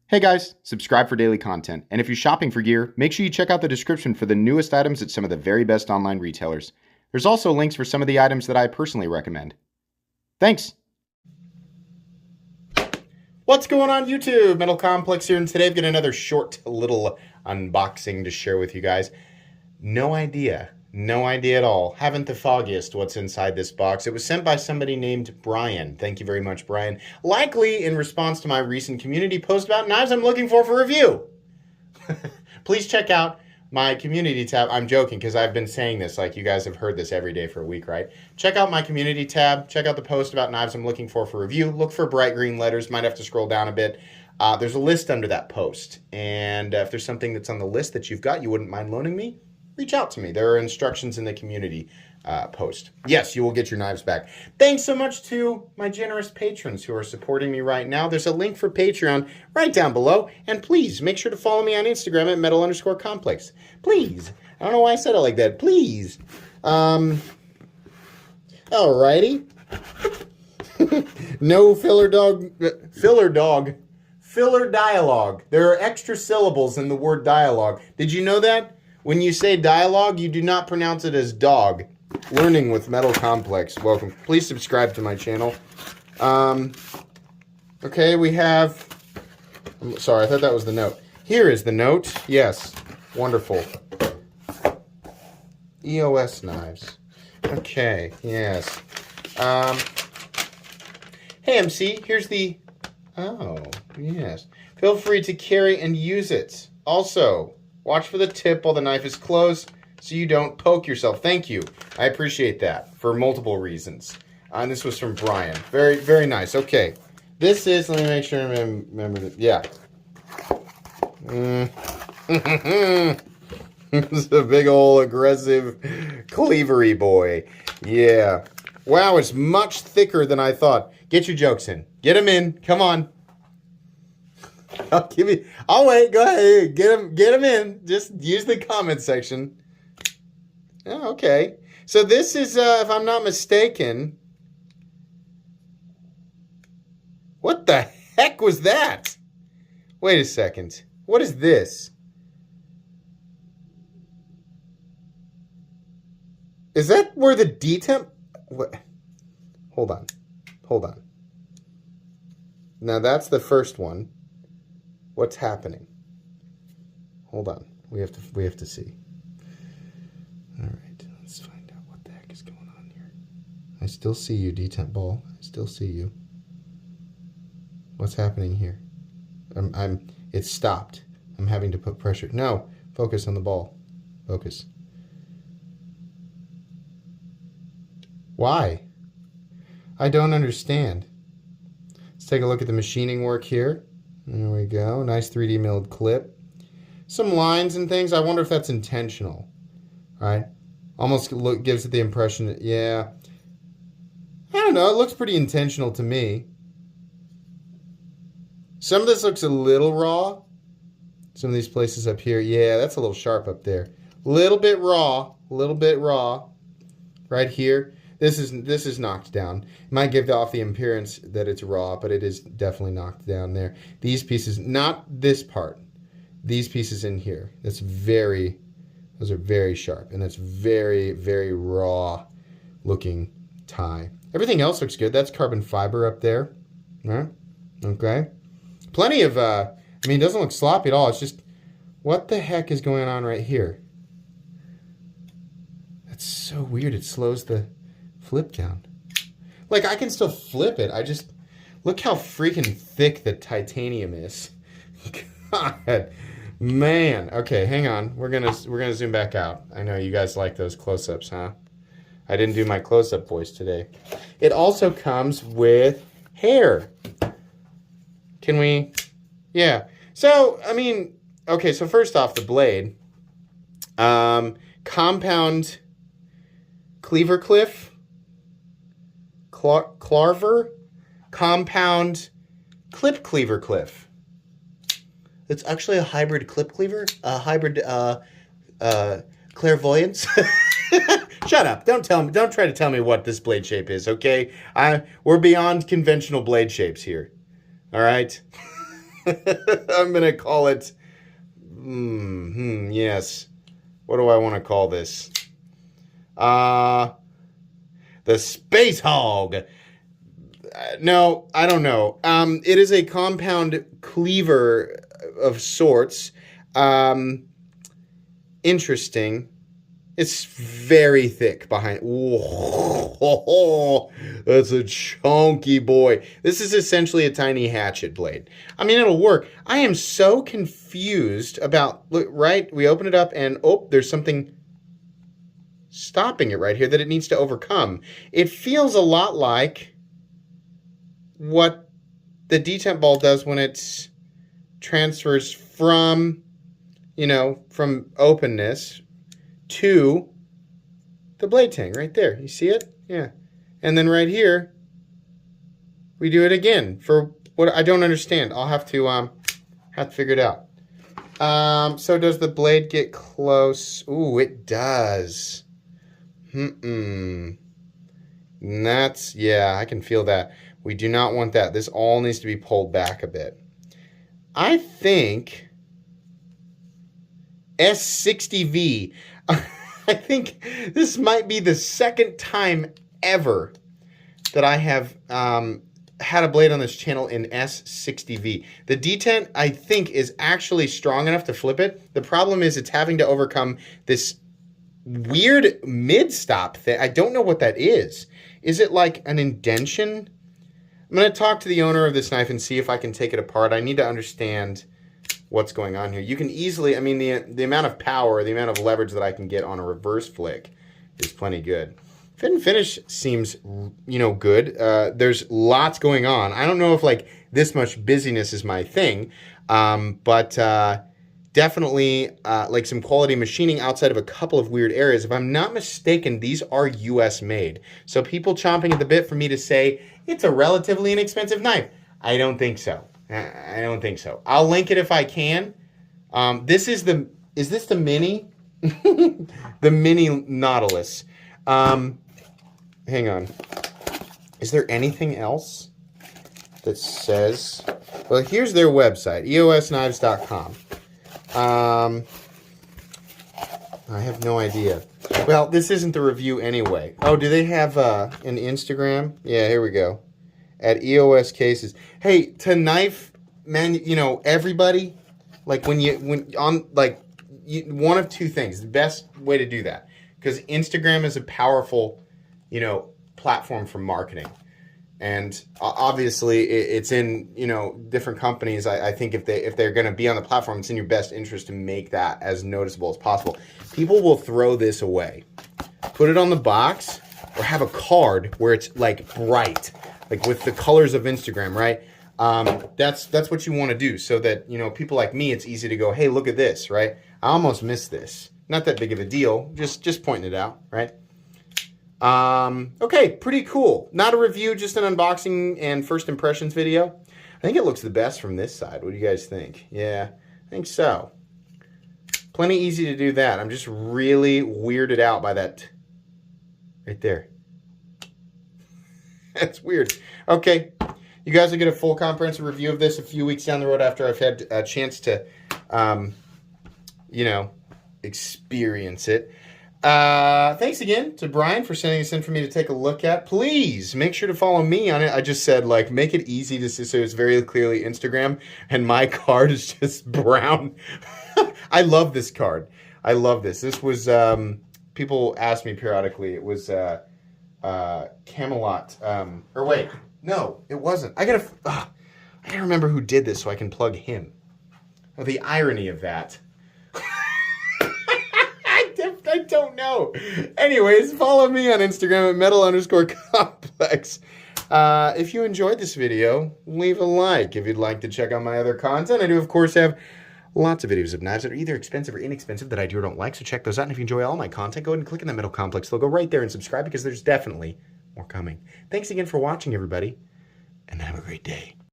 Hey guys, subscribe for daily content, and if you're shopping for gear, make sure you check out the description for the newest items at some of the very best online retailers. There's also links for some of the items that I personally recommend. Thanks! What's going on YouTube? Metal Complex here, and today I've got another short little unboxing to share with you guys. No idea at all. Haven't the foggiest what's inside this box. It was sent by somebody named Brian. Thank you very much, Brian. Likely in response to my recent community post about knives I'm looking for review. Please check out my community tab. I'm joking because I've been saying this, like you guys have heard this every day for a week, right? Check out my community tab. Check out the post about knives I'm looking for review. Look for bright green letters. Might have to scroll down a bit. There's a list under that post. And if there's something that's on the list that you've got you wouldn't mind loaning me, reach out to me. There are instructions in the community post. Yes, you will get your knives back. Thanks so much to my generous patrons who are supporting me right now. There's a link for Patreon right down below. And please, make sure to follow me on Instagram at metal_complex. Please. I don't know why I said it like that. Please. Alrighty. No filler dialogue. There are extra syllables in the word dialogue. Did you know that? When you say dialogue, you do not pronounce it as dog. Learning with Metal Complex. Welcome. Please subscribe to my channel. Okay, we have... I'm sorry, I thought that was the note. Here is the note. Yes. Wonderful. EOS knives. Okay, yes. Hey, MC, here's the... Oh, yes. Feel free to carry and use it. Also... watch for the tip while the knife is closed so you don't poke yourself. Thank you. I appreciate that for multiple reasons. And this was from Brian. Very, very nice. Okay. This is, let me make sure I remember it. Yeah. This is a big old aggressive cleavery boy. Yeah. Wow, it's much thicker than I thought. Get your jokes in. Get them in. Come on. I'll wait. Go ahead. Get them in. Just use the comment section. Oh, okay. So this is, if I'm not mistaken, what the heck was that? Wait a second. What is this? Is that where the detemp? What? Hold on. Now that's the first one. What's happening? Hold on. We have to see. All right. Let's find out what the heck is going on here. I still see you, detemp ball. I still see you. What's happening here? It's stopped. I'm having to put pressure. No. Focus on the ball. Focus. Why? I don't understand. Let's take a look at the machining work here. There we go. Nice 3D milled clip. Some lines and things. I wonder if that's intentional. Right? Almost gives it the impression that, yeah. I don't know. It looks pretty intentional to me. Some of this looks a little raw. Some of these places up here. Yeah, that's a little sharp up there. Little bit raw. Right here. This is knocked down. It might give off the appearance that it's raw, but it is definitely knocked down there. These pieces, not this part. These pieces in here. Those are very sharp, and that's very, very raw looking tie. Everything else looks good. That's carbon fiber up there. All right. Okay. Plenty of, I mean, it doesn't look sloppy at all. It's just, what the heck is going on right here? That's so weird. It slows the flip down. Like, I can still flip it. I just, look how freaking thick the titanium is. God, man. Okay, hang on. We're gonna zoom back out. I know you guys like those close-ups, huh? I didn't do my close-up voice today. It also comes with hair. Can we? Yeah. So, I mean, okay, so first off, the blade. Compound cleaver cliff. Clarver compound clip cleaver cliff. It's actually a hybrid clip cleaver, a hybrid clairvoyance. Shut up! Don't try to tell me what this blade shape is. Okay, we're beyond conventional blade shapes here. All right. I'm going to call it, yes. What do I want to call this? The Space Hog. No, I don't know. It is a compound cleaver of sorts. Interesting. It's very thick behind. Whoa, that's a chunky boy. This is essentially a tiny hatchet blade. I mean, it'll work. I am so confused about, look, right? We open it up and, oh, there's something stopping it right here that it needs to overcome. It feels a lot like what the detent ball does when it transfers from, you know, from openness to the blade tang right there. You see it? Yeah. And then right here, we do it again for what I don't understand. I'll have to figure it out. So does the blade get close? Ooh, it does. That's, yeah, I can feel that. We do not want that. This all needs to be pulled back a bit. I think S60V. I think this might be the second time ever that I have had a blade on this channel in S60V. The detent, I think, is actually strong enough to flip it. The problem is it's having to overcome this weird mid-stop thing. I don't know what that is. Is it like an indention? I'm going to talk to the owner of this knife and see if I can take it apart. I need to understand what's going on here. You can easily, I mean, the amount of power, the amount of leverage that I can get on a reverse flick is plenty good. Fit and finish seems, you know, good. There's lots going on. I don't know if like this much busyness is my thing, but definitely like some quality machining outside of a couple of weird areas. If I'm not mistaken, these are US made. So people chomping at the bit for me to say it's a relatively inexpensive knife. I don't think so. I don't think so. I'll link it if I can. This is the, is this the mini? The mini Nautilus. Hang on. Is there anything else that says, well, here's their website, eosknives.com. I have no idea. Well, this isn't the review anyway. Oh, do they have an Instagram? Yeah, here we go. At EOS Cases. Hey, to knife, man, you know, everybody, like one of two things. The best way to do that, because Instagram is a powerful, you know, platform for marketing. And obviously it's in, you know, different companies. I think if they're going to be on the platform, it's in your best interest to make that as noticeable as possible. People will throw this away, put it on the box, or have a card where it's like bright, like with the colors of Instagram, right? That's what you want to do, so that, you know, people like me, it's easy to go, hey, look at this, right? I almost missed this. Not that big of a deal, just pointing it out, right? Okay, pretty cool. Not a review, just an unboxing and first impressions video. I think it looks the best from this side. What do you guys think? Yeah, I think so. Plenty easy to do that. I'm just really weirded out by that right there. That's weird. Okay, you guys will get a full comprehensive review of this a few weeks down the road after I've had a chance to, you know, experience it. Thanks again to Brian for sending this in for me to take a look at. Please make sure to follow me on it. I just said, like, make it easy to see, so it's very clearly Instagram, and my card is just brown. I love this card. I love this. This was, people ask me periodically, it was Camelot, or wait, no, it wasn't. I gotta remember who did this so I can plug him. Oh, the irony of that. I don't know. Anyways, follow me on Instagram at metal_complex. If you enjoyed this video, leave a like. If you'd like to check out my other content, I do, of course, have lots of videos of knives that are either expensive or inexpensive that I do or don't like, so check those out. And if you enjoy all my content, go ahead and click on the Metal Complex logo right there and subscribe, because there's definitely more coming. Thanks again for watching, everybody, and have a great day.